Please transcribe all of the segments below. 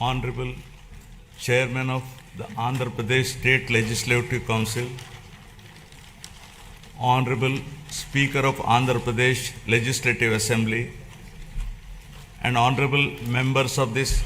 Honorable Chairman of the Andhra Pradesh State Legislative Council, Honorable Speaker of Andhra Pradesh Legislative Assembly, and Honorable members of this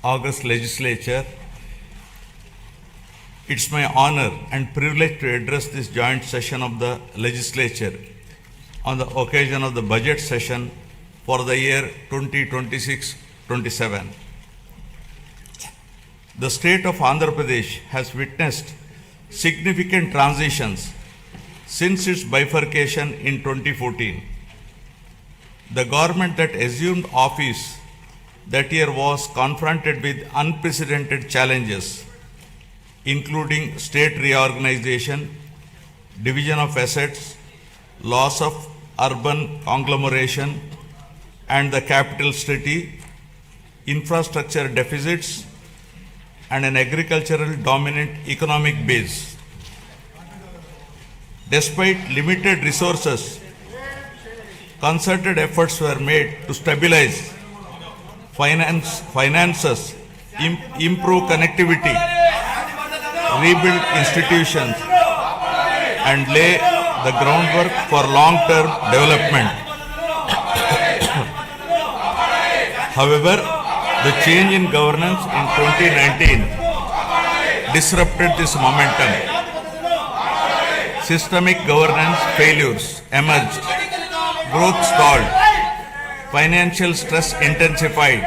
August Legislature, it's my honor and privilege to address this joint session of the Legislature on the occasion of the budget session for the year 2026-27. The state of Andhra Pradesh has witnessed significant transitions since its bifurcation in 2014. The government that assumed office that year was confronted with unprecedented challenges, including state reorganization, division of assets, loss of urban conglomeration and the capital city, infrastructure deficits, and an agricultural dominant economic base. Despite limited resources, concerted efforts were made to stabilize finances, improve connectivity, rebuild institutions, and lay the groundwork for long-term development. However, the change in governance in 2019 disrupted this momentum. Systemic governance failures emerged, growth stalled, financial stress intensified,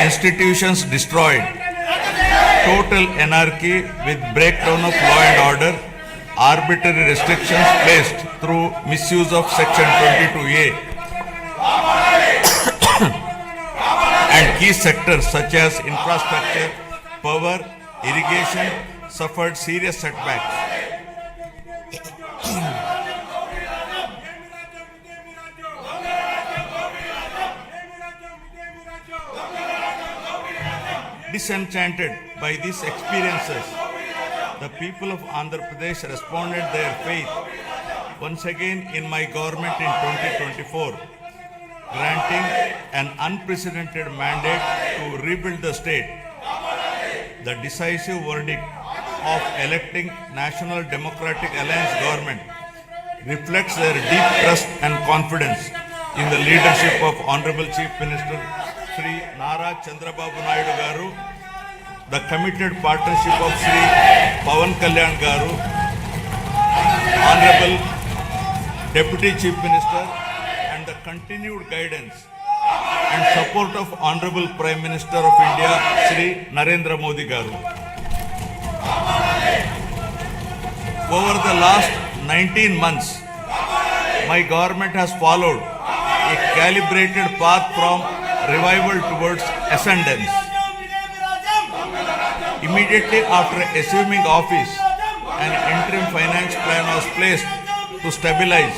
institutions destroyed, total anarchy with breakdown of law and order, arbitrary restrictions placed through misuse of Section 22A, and key sectors such as infrastructure, power, irrigation suffered serious setbacks. Disenchanted by these experiences, the people of Andhra Pradesh responded their faith once again in my government in 2024, granting an unprecedented mandate to rebuild the state. The decisive verdict of electing National Democratic Alliance government reflects their deep trust and confidence in the leadership of Honorable Chief Minister Sri Nara Chandrababu Naidu Garu, the committed partnership of Sri Pawan Kalyan Garu, Honorable Deputy Chief Minister, and the continued guidance and support of Honorable Prime Minister of India, Sri Narendra Modi Garu. Over the last 19 months, my government has followed a calibrated path from revival towards ascendance. Immediately after assuming office, an interim finance plan was placed to stabilize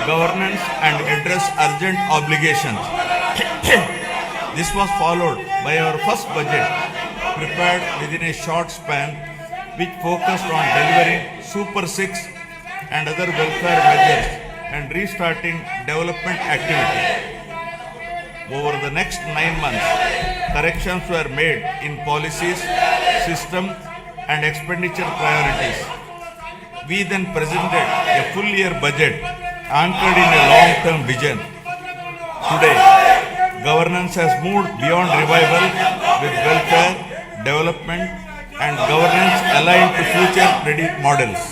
governance and address urgent obligations. This was followed by our first budget, prepared within a short span, which focused on delivering Super 6 and other welfare measures and restarting development activity. Over the next 9 months, corrections were made in policies, system, and expenditure priorities. We then presented a full year budget anchored in a long-term vision. Today, governance has moved beyond revival with welfare, development, and governance aligned to future-ready models.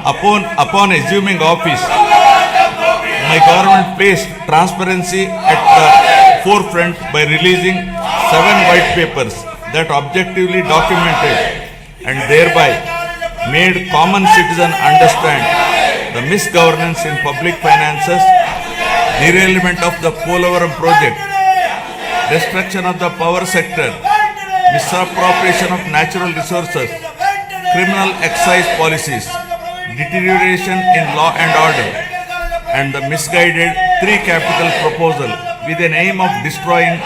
Upon assuming office, my government placed transparency at the forefront by releasing 7 white papers that objectively documented and thereby made common citizen understand the misgovernance in public finances, derailment of the Polavaram project, destruction of the power sector, misappropriation of natural resources, criminal excise policies, deterioration in law and order, and the misguided 3 capital proposal with an aim of destroying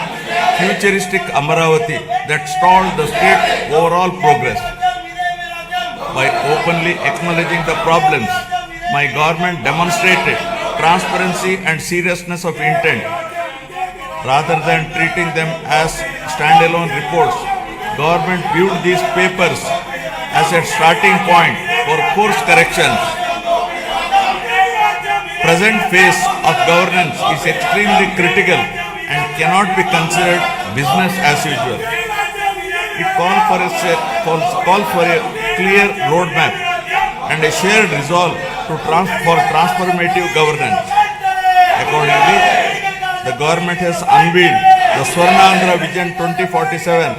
futuristic Amaravati that stalled the state's overall progress. By openly acknowledging the problems, my government demonstrated transparency and seriousness of intent. rather than treating them as standalone reports. Government viewed these papers as a starting point for course corrections. Present phase of governance is extremely critical and cannot be considered business as usual. It calls for a clear roadmap and a shared resolve for transformative governance. Accordingly, the government has unveiled the Swarnandhra Vision 2047,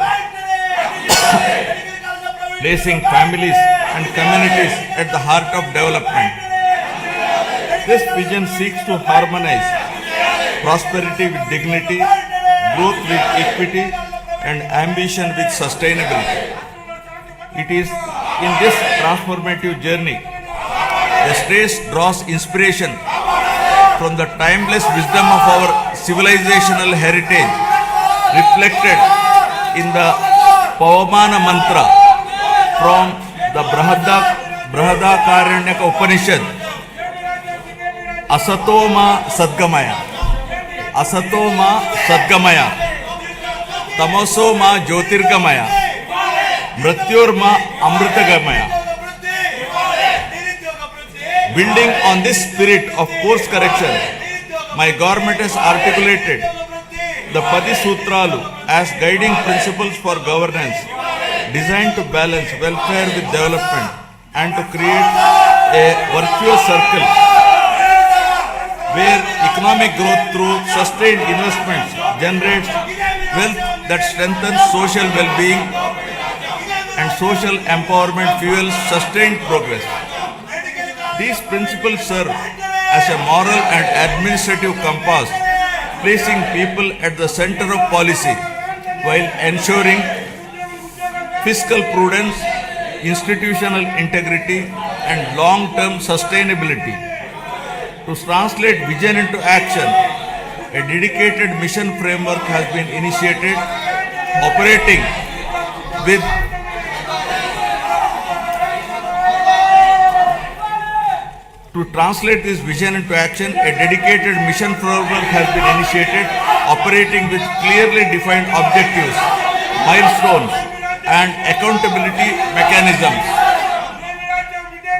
placing families and communities at the heart of development. This vision seeks to harmonize prosperity with dignity, growth with equity, and ambition with sustainability. It is in this transformative journey the state draws inspiration from the timeless wisdom of our civilizational heritage, reflected in the Pavamana mantra from the Brihadaranyaka Upanishad. Asatoma Sadgamaya, Asatoma Sadgamaya, Tamosoma Jyotirgamaya, Mrityurma Amritagamaya. Building on this spirit of course correction, my government has articulated the Padi Sutralu as guiding principles for governance, designed to balance welfare with development and to create a virtuous circle where economic growth through sustained investments generates wealth that strengthens social well-being and social empowerment fuels sustained progress. These principles serve as a moral and administrative compass, placing people at the center of policy while ensuring fiscal prudence, institutional integrity, and long-term sustainability. To translate vision into action, a dedicated mission framework has been initiated, operating with To translate this vision into action, a dedicated mission framework has been initiated, operating with clearly defined objectives, milestones, and accountability mechanisms.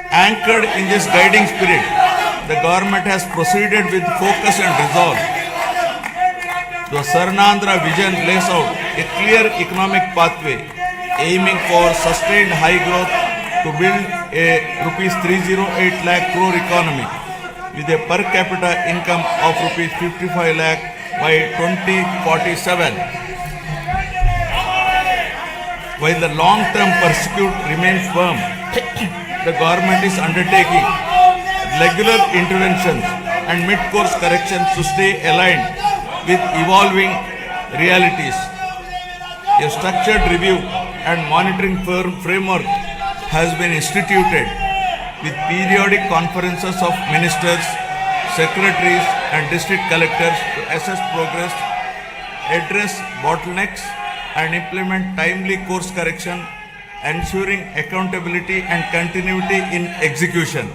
Anchored in this guiding spirit, the government has proceeded with focus and resolve. The Swarnandhra vision lays out a clear economic pathway, aiming for sustained high growth to build a rupees 308 lakh crore economy with a per capita income of rupees 55 lakh by 2047. While the long-term pursuit remains firm, the government is undertaking regular interventions and mid-course corrections to stay aligned with evolving realities. A structured review and monitoring framework has been instituted with periodic conferences of ministers, secretaries, and district collectors to assess progress, address bottlenecks, and implement timely course correction, ensuring accountability and continuity in execution.